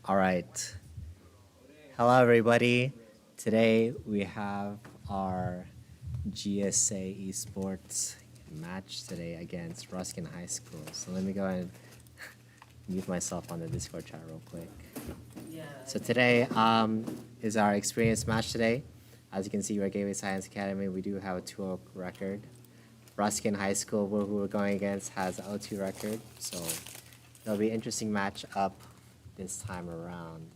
All right. Hello, everybody. Today we have our GSA esports match today against Ruskin High School. So let me go ahead and mute myself on the Discord chat real quick. So today is our experience match today. As you can see, we're Gateway Science Academy. We do have a 2-0 record. Ruskin High School, who we're going against, has an 0-2 record. So it'll be an interesting match up this time around.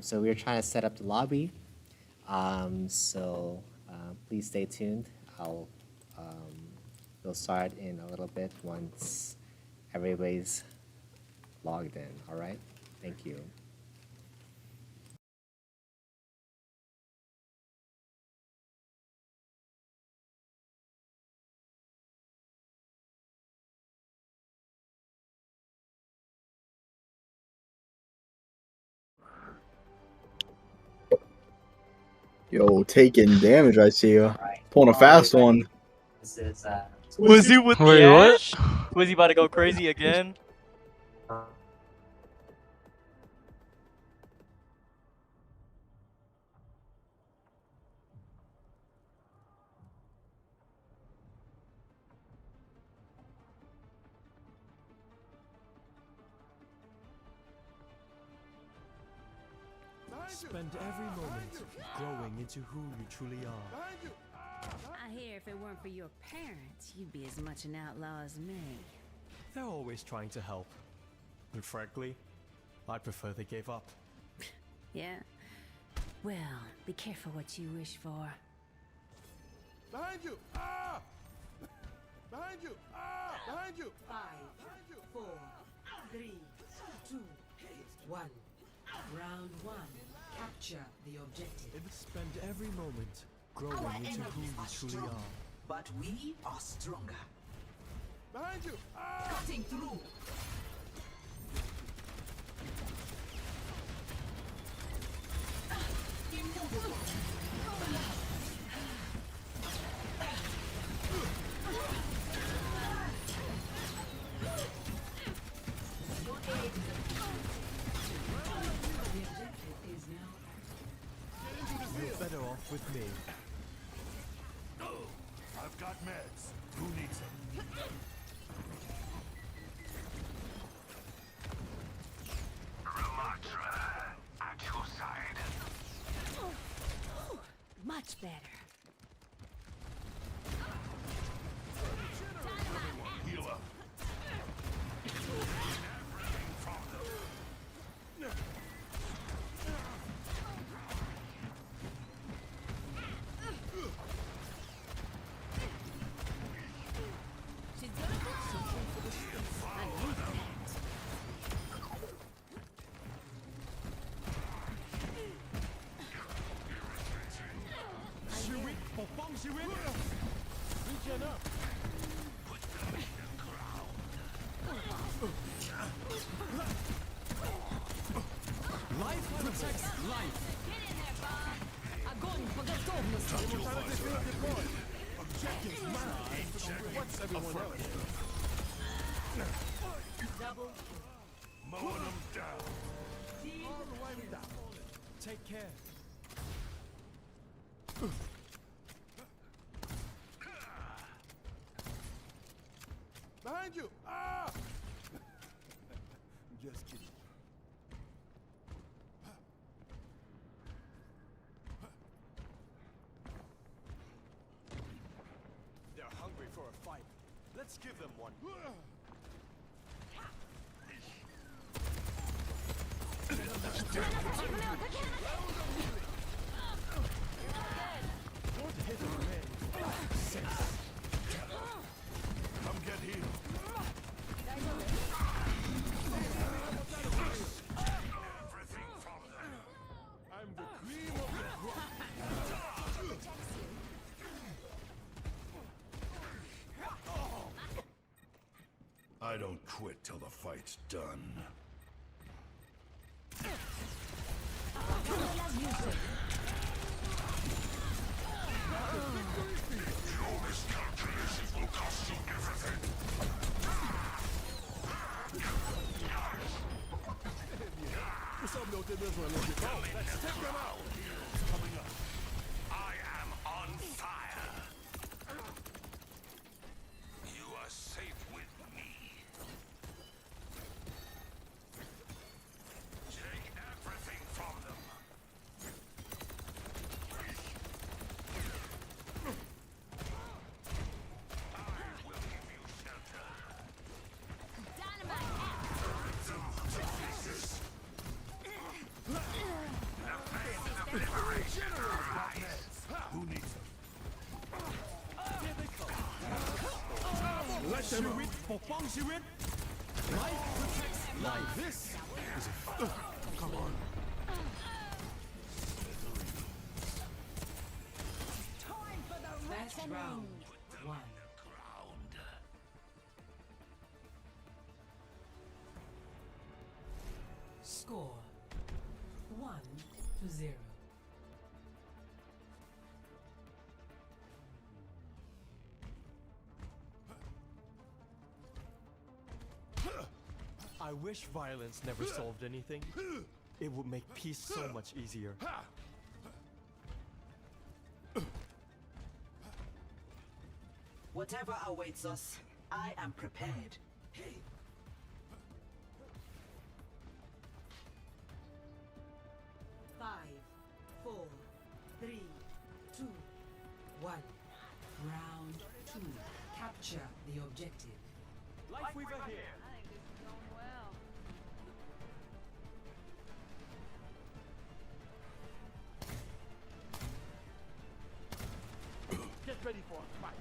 So we're trying to set up the lobby. Please stay tuned. We'll start in a little bit once everybody's logged in. All right. Thank you. Yo, taking damage, I see you. Pulling a fast one. This is, Was he with Wait, the what? Ash? Was he about to go crazy again? Spend every moment growing into who you truly are. I hear if it weren't for your parents, you'd be as much an outlaw as me. They're always trying to help. And frankly, I prefer they gave up. Yeah? Well, be careful what you wish for. Behind you! Ah! Behind you! Ah! Behind you! 5, 4, 3, 2, 1. Round 1. Capture the objective. Spend every moment growing into who you truly are. But we are stronger. Behind you! Ah! Cutting through. You're better off with me. I've got meds. Who needs them? Ramatra, at your side. Much better. Heal up. Life protects life. What's everyone else? Mowing them down. All the way down. Take care. Behind you! Ah! Just kidding. They're hungry for a fight. Let's give them one. Come get healed. Everything from them. I'm the cream of the crop. I don't quit till the fight's done. Your miscalculations will cost you everything. What's up, this one. Let's go. Let's take them out. Coming up. I am on fire. You are safe with me. Take everything from them. I will give you shelter. Who needs them? Let them win for Fang Shiwin. Life protects life. This is a come on. Last round. One. Ground. Score 1-0. I wish violence never solved anything. It would make peace so much easier. Whatever awaits us, I am prepared. Five, four, three, two, one. Round 2. Capture the objective. Life Weaver here. I think this is going well. Get ready for a fight.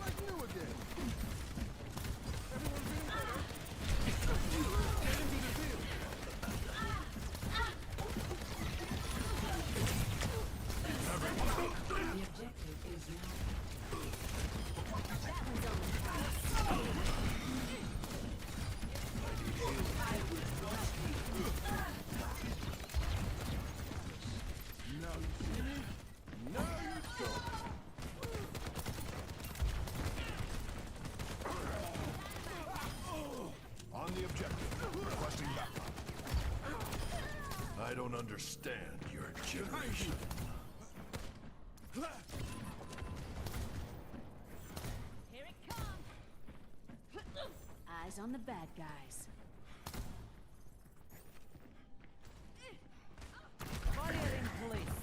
Like new again. Everyone being better. Get into the field. The objective is now. Now you see me? Now you don't. On the objective. Requesting backup. I don't understand your generation. Here it comes. Eyes on the bad guys. Fire in place.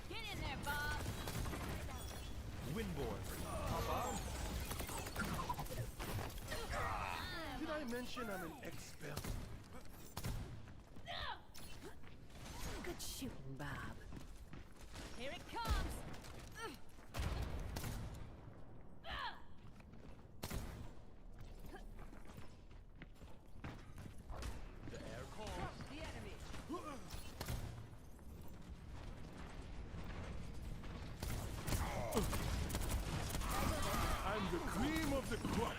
Get in there, Bob. Windborn. Did I mention I'm an expert? Good shooting, Bob. Here it comes. The air calls. The enemy. I'm the cream of the crop.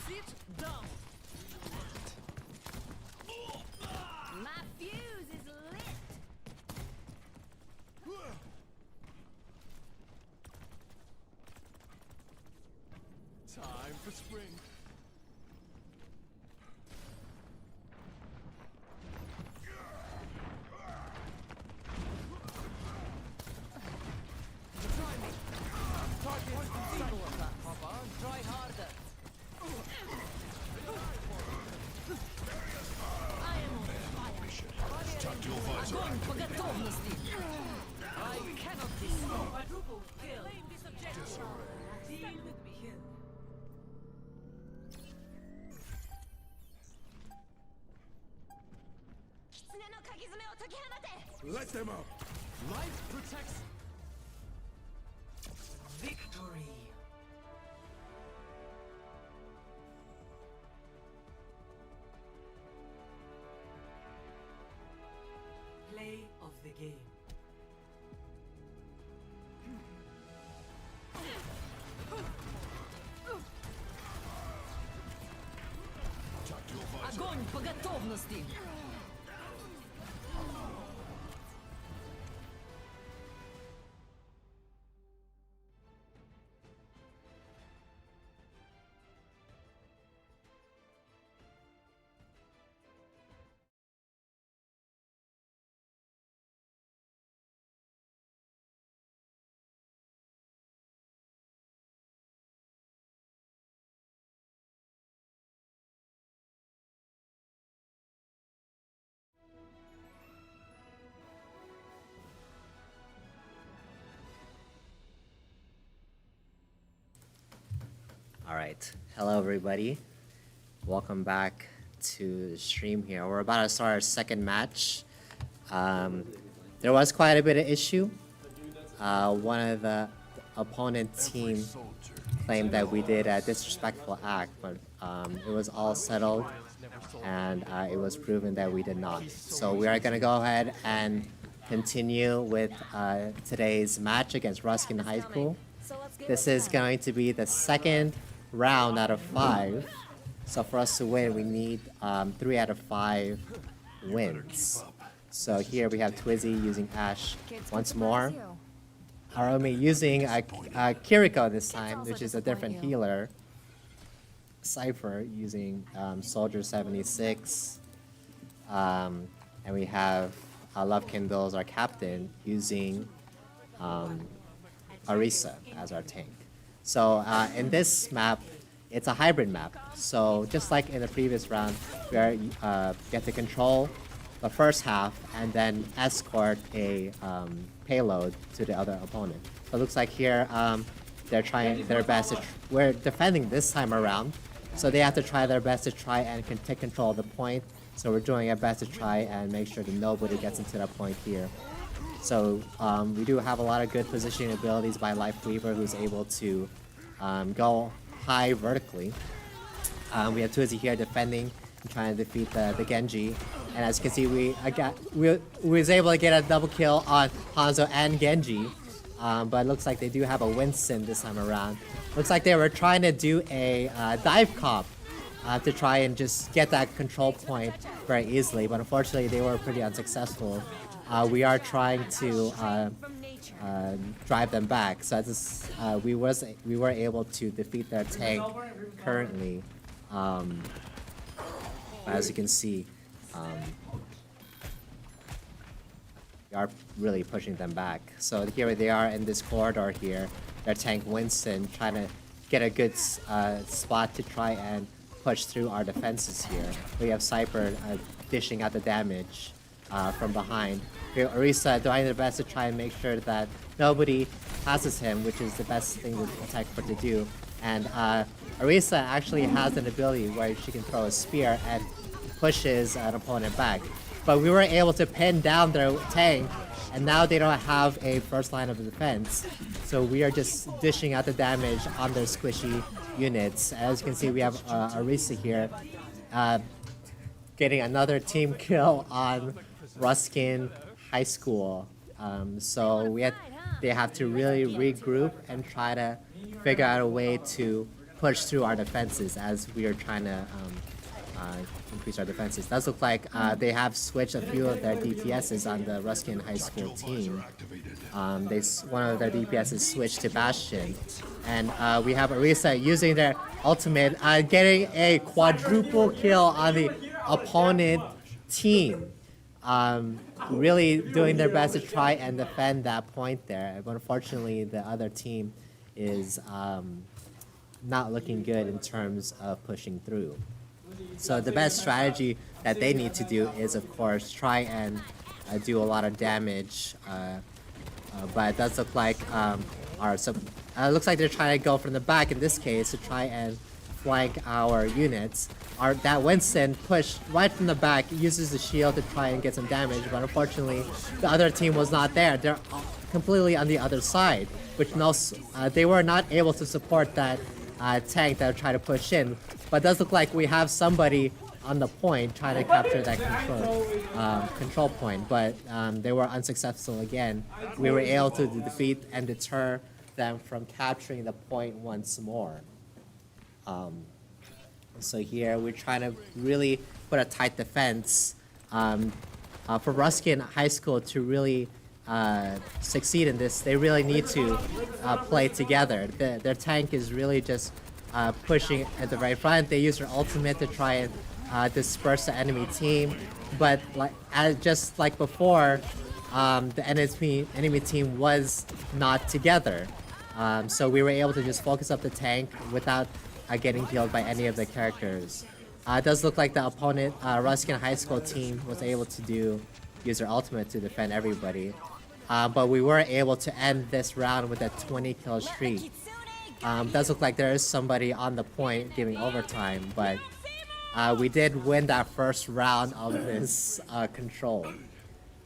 Sit down. My fuse is lit. Time for spring. Try harder. I am on fire. Tactical visor. Огонь по готовности. I cannot destroy. Quadruple kill. Claim this objective. Deal with me here. Let them out. Life protects. Victory. Play of the game. Огонь по готовности! All right. Hello, everybody. Welcome back to the stream here. We're about to start our second match. There was quite a bit of issue. One of the opponent team claimed that we did a disrespectful act, but it was all settled, and it was proven that we did not. So we are going to go ahead and continue with today's match against Ruskin High School. This is going to be the second round out of 5. So for us to win, we need 3 out of 5 wins. So here we have Twizzy using Ash once more. Arumi using Kiriko this time, which is a different healer. Cypher using Soldier 76. And we have Love Kindles, our captain, using Arisa as our tank. So in this map, it's a hybrid map. So just like in the previous round, where you get to control the first half and then escort a payload to the other opponent. So it looks like here they're trying their best to we're defending this time around. So they have to try their best to try and take control of the point. So we're doing our best to try and make sure that nobody gets into that point here. So we do have a lot of good positioning abilities by Life Weaver, who's able to go high vertically. We have Twizzy here defending and trying to defeat the Genji. And as you can see, we was able to get a double kill on Hanzo and Genji. But it looks like they do have a Winston this time around. Looks like they were trying to do a dive comp to try and just get that control point very easily. But unfortunately, they were pretty unsuccessful. We are trying to drive them back. So just, we were able to defeat their tank currently. As you can see, we are really pushing them back. So here they are in this corridor here. Their tank Winston trying to get a good spot to try and push through our defenses here. We have Cypher dishing out the damage from behind. We have Arisa doing their best to try and make sure that nobody passes him, which is the best thing to attack for to do. And Arisa actually has an ability where she can throw a spear and pushes an opponent back. But we were able to pin down their tank, and now they don't have a first line of defense. So we are just dishing out the damage on their squishy units. As you can see, we have Arisa here getting another team kill on Ruskin High School. So they have to really regroup and try to figure out a way to push through our defenses as we are trying to increase our defenses. It does look like they have switched a few of their DPSs on the Ruskin High School team. One of their DPSs switched to Bastion. And we have Arisa using their ultimate, getting a quadruple kill on the opponent team. Really doing their best to try and defend that point there. But unfortunately, the other team is not looking good in terms of pushing through. So the best strategy that they need to do is, of course, try and do a lot of damage. But it does look like looks like they're trying to go from the back in this case to try and flank our units. That Winston pushed right from the back, uses the shield to try and get some damage, but unfortunately the other team was not there. They're completely on the other side, which they were not able to support that tank that tried to push in. But it does look like we have somebody on the point trying to capture that control point, but they were unsuccessful again. We were able to defeat and deter them from capturing the point once more. So here we're trying to really put a tight defense. For Ruskin High School to really succeed in this, they really need to play together. Their tank is really just pushing at the right front. They use their ultimate to try and disperse the enemy team, but just like before, the enemy team was not together. So we were able to just focus up the tank without getting killed by any of the characters. It does look like the opponent, Ruskin High School team, was able to use their ultimate to defend everybody. But we were able to end this round with a 20 kill streak. Does look like there is somebody on the point giving overtime, but we did win that first round of this control.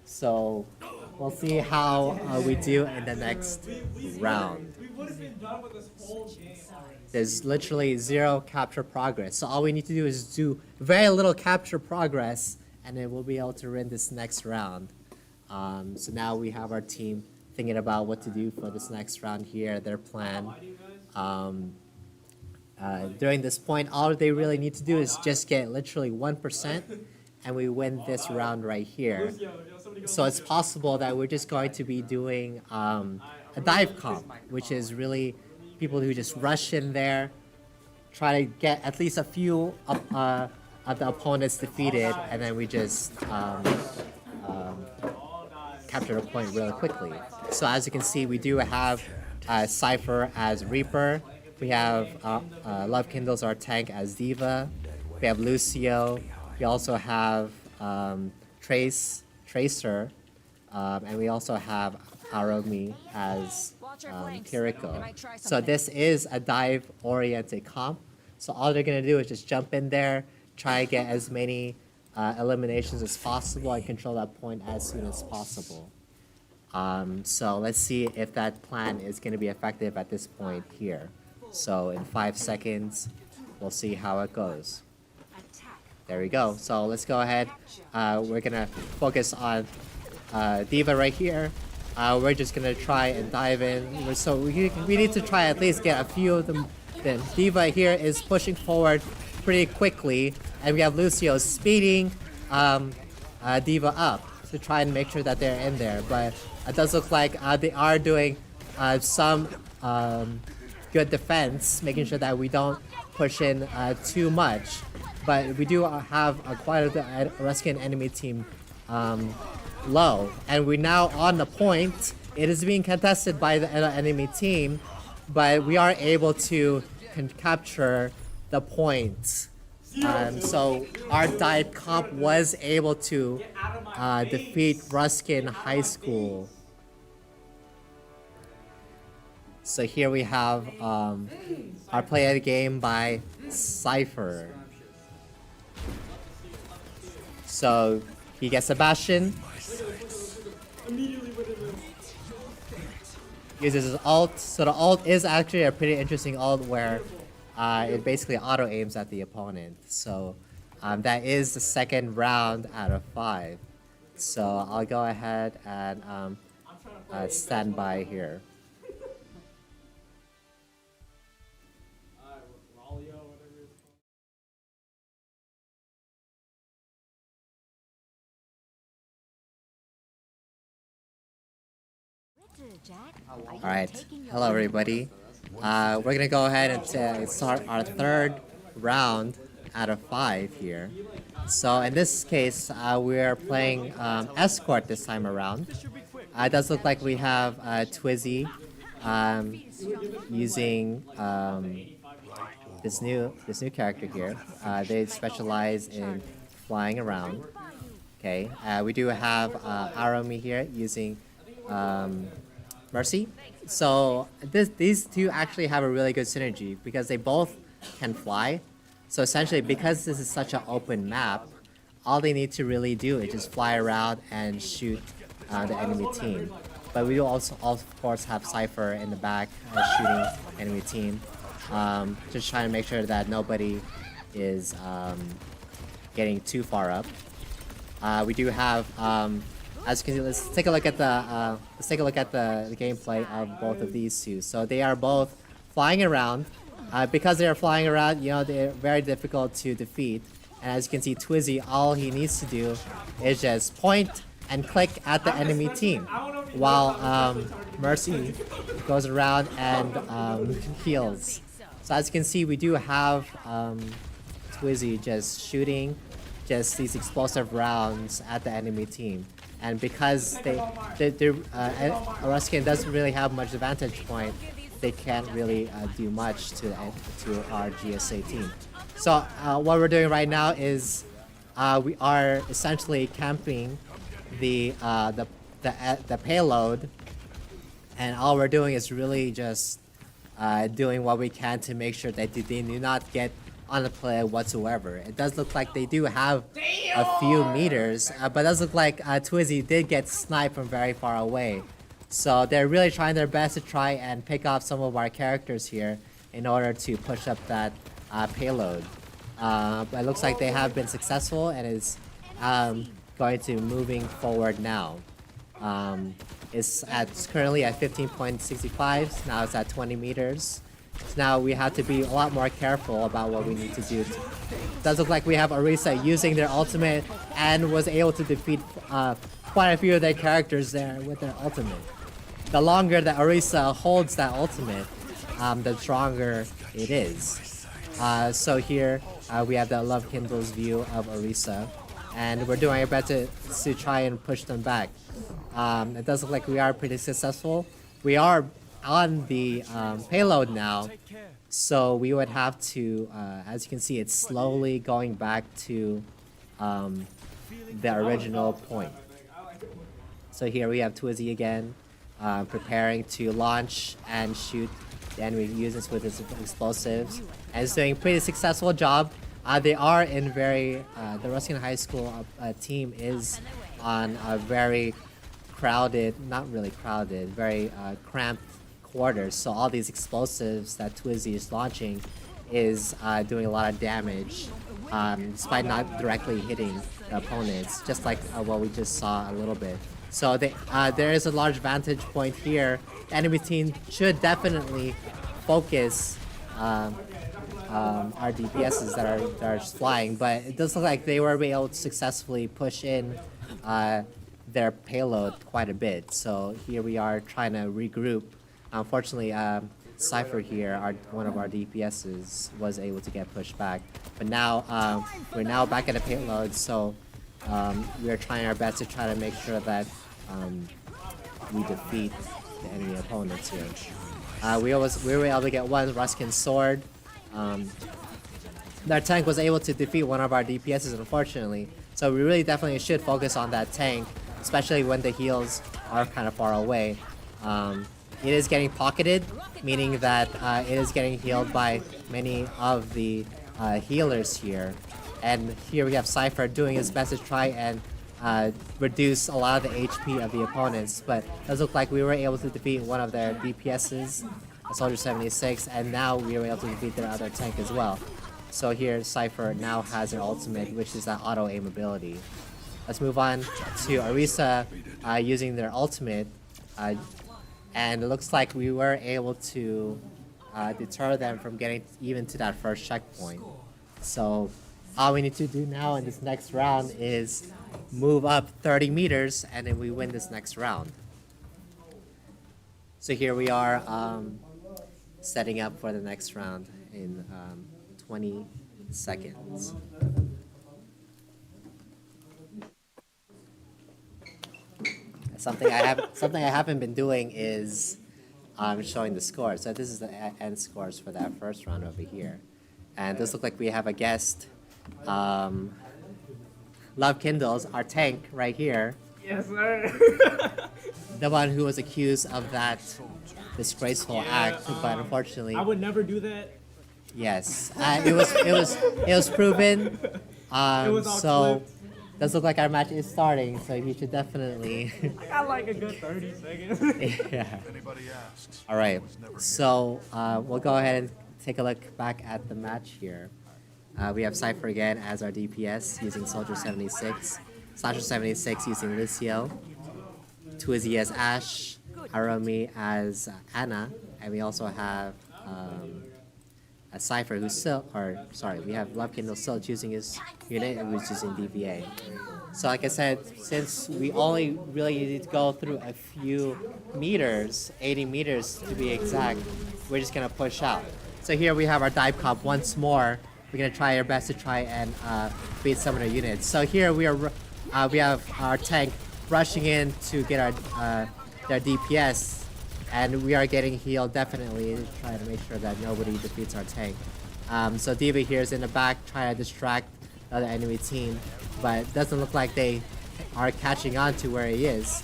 So we'll see how we do in the next round. There's literally 0 capture progress. So all we need to do is do very little capture progress, and then we'll be able to win this next round. So now we have our team thinking about what to do for this next round here, their plan. During this point, all they really need to do is just get literally 1%, and we win this round right here. So it's possible that we're just going to be doing a dive comp, which is really people who just rush in there, try to get at least a few of the opponents defeated, and then we just capture a point really quickly. So as you can see, we do have Cypher as Reaper. We have Love Kindles our tank as Diva. We have Lucio. We also have Tracer. And we also have Aromi as Kiriko. So this is a dive-oriented comp. So all they're going to do is just jump in there, try to get as many eliminations as possible and control that point as soon as possible. So let's see if that plan is going to be effective at this point here. So in 5 seconds, we'll see how it goes. There we go. So let's go ahead. We're going to focus on Diva right here. We're just going to try and dive in. So we need to try at least get a few of them. Then Diva here is pushing forward pretty quickly, and we have Lucio speeding Diva up to try and make sure that they're in there. But it does look like they are doing some good defense, making sure that we don't push in too much. But we do have quite a Ruskin enemy team low, and we're now on the point. It is being contested by the enemy team, but we are able to capture the point. So our dive comp was able to defeat Ruskin High School. So here we have our play of the game by Cypher. So he gets Sebastian. Uses his ult. So the ult is actually a pretty interesting ult where it basically auto aims at the opponent. So that is the second round out of 5. So I'll go ahead and stand by here. Alright, hello everybody. We're gonna go ahead and start our third round out of 5 here. So in this case, we're playing Escort this time around. It does look like we have Twizzy using this new character here. They specialize in flying around. Okay, we do have Aromi here using Mercy. So these two actually have a really good synergy because they both can fly. So essentially, because this is such an open map, all they need to really do is just fly around and shoot the enemy team. But we do also, of course, have Cypher in the back shooting enemy team. Just trying to make sure that nobody is getting too far up. We do have as you can see, let's take a look at the gameplay of both of these two. So they are both flying around. because they're flying around, they're very difficult to defeat. And as you can see, Twizzy, all he needs to do is just point and click at the enemy team, while Mercy goes around and heals. So as you can see, we do have Twizzy just shooting just these explosive rounds at the enemy team. And because Ruskin doesn't really have much vantage point, they can't really do much to our GSA team. So what we're doing right now is we are essentially camping the payload, and all we're doing is really just doing what we can to make sure that they do not get on the play whatsoever. It does look like they do have a few meters, but it does look like Twizzy did get sniped from very far away. So they're really trying their best to try and pick off some of our characters here in order to push up that payload. But it looks like they have been successful and is going to moving forward now. It's currently at 15.65, now it's at 20 meters. So now we have to be a lot more careful about what we need to do. It does look like we have Orisa using their ultimate and was able to defeat quite a few of their characters there with their ultimate. The longer that Orisa holds that ultimate, the stronger it is. So here we have the Love Kindle's view of Orisa, and we're doing our best to try and push them back. It does look like we are pretty successful. We are on the payload now, so we would have to, as you can see, it's slowly going back to the original point. So here we have Twizzy again, preparing to launch and shoot the enemy using with his explosives, and it's doing a pretty successful job. They are in the Ruskin High School team is on a very crowded, not really crowded, very cramped quarters. So all these explosives that Twizzy is launching is doing a lot of damage, despite not directly hitting the opponents, just like what we just saw a little bit. So there is a large vantage point here. The enemy team should definitely focus our DPSs that are flying, but it does look like they were able to successfully push in their payload quite a bit. So here we are trying to regroup. Unfortunately, Cypher here, one of our DPSs, was able to get pushed back. But now we're now back at the payload, so we are trying our best to try to make sure that we defeat the enemy opponents here. We were able to get one Ruskin sword. Their tank was able to defeat one of our DPSs, unfortunately. So we really definitely should focus on that tank, especially when the heals are kind of far away. It is getting pocketed, meaning that it is getting healed by many of the healers here. And here we have Cypher doing his best to try and reduce a lot of the HP of the opponents, but it does look like we were able to defeat one of their DPSs, Soldier 76, and now we were able to defeat their other tank as well. So here Cypher now has an ultimate, which is that auto aim ability. Let's move on to Orisa using their ultimate, and it looks like we were able to deter them from getting even to that first checkpoint. So all we need to do now in this next round is move up 30 meters, and then we win this next round. So here we are setting up for the next round in 20 seconds. Something I haven't been doing is showing the score. So this is the end scores for that first round over here, and this looks like we have a guest. Love Kindles, our tank right here. Yes, sir. The one who was accused of that disgraceful act, but unfortunately, I would never do that. yes, it was proven. It was all So clipped. does look like our match is starting, so you should definitely. I got like a good 30 seconds. Yeah. Anybody asks. All right. was never So we'll go ahead and take a look back at the match here. We have Cypher again as our DPS using Soldier 76, Soldier 76 using Lucio, Twizzy as Ash, Harumi as Anna, and we also have a Cypher who's still, or sorry, we have Lovkin who's still choosing his unit and who's using DVA. So like I said, since we only really need to go through a few meters, 80 meters to be exact, we're just gonna push out. So here we have our dive comp once more. We're gonna try our best to try and beat some of their units. So here we have our tank rushing in to get our their DPS, and we are getting healed definitely to try to make sure that nobody defeats our tank. So D.Va here is in the back trying to distract the other enemy team, but it doesn't look like they are catching on to where he is.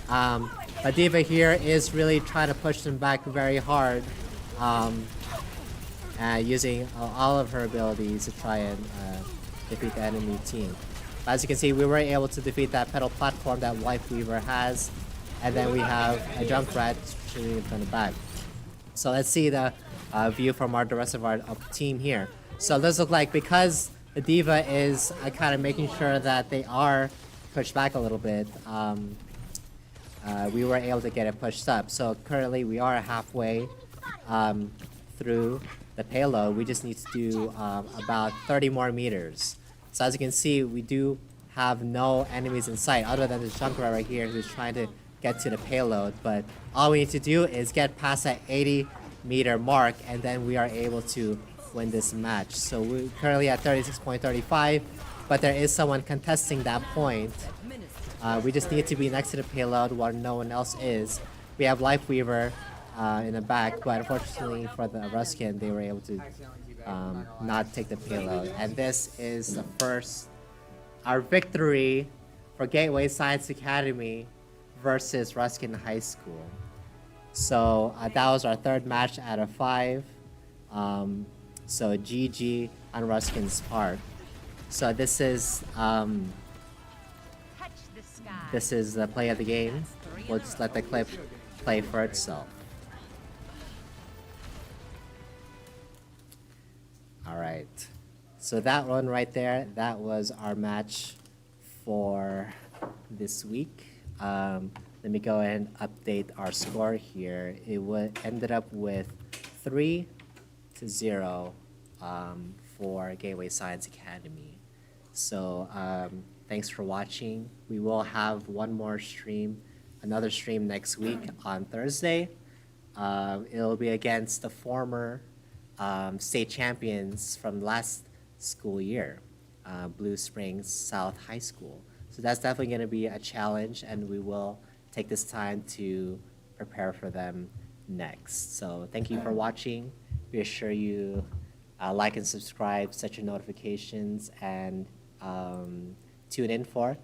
But D.Va here is really trying to push them back very hard, using all of her abilities to try and defeat the enemy team. But as you can see, we were able to defeat that pedal platform that Lifeweaver has, and then we have a Junkrat shooting from the back. So let's see the view from the rest of our team here. So this looks like, because the D.Va is kind of making sure that they are pushed back a little bit, we were able to get it pushed up. So currently we are halfway through the payload. We just need to do about 30 more meters. So as you can see, we do have no enemies in sight other than this Junkrat right here who's trying to get to the payload. But all we need to do is get past that 80-meter mark, and then we are able to win this match. So we're currently at 36.35, but there is someone contesting that point. We just need to be next to the payload while no one else is. We have Lifeweaver in the back, but unfortunately for the Ruskin, they were able to not take the payload. And this is the first, our victory for Gateway Science Academy versus Ruskin High School. So that was our third match out of 5. So GG on Ruskin's part. So this is the play of the game. We'll just let the clip play for itself. Alright, so that one right there, that was our match for this week. Let me go ahead and update our score here. It ended up with 3-0 for Gateway Science Academy. So thanks for watching. We will have one more stream, another stream next week on Thursday. It'll be against the former state champions from last school year, Blue Springs South High School. So that's definitely going to be a challenge, and we will take this time to prepare for them next. So thank you for watching. Be sure you like and subscribe, set your notifications, and tune in for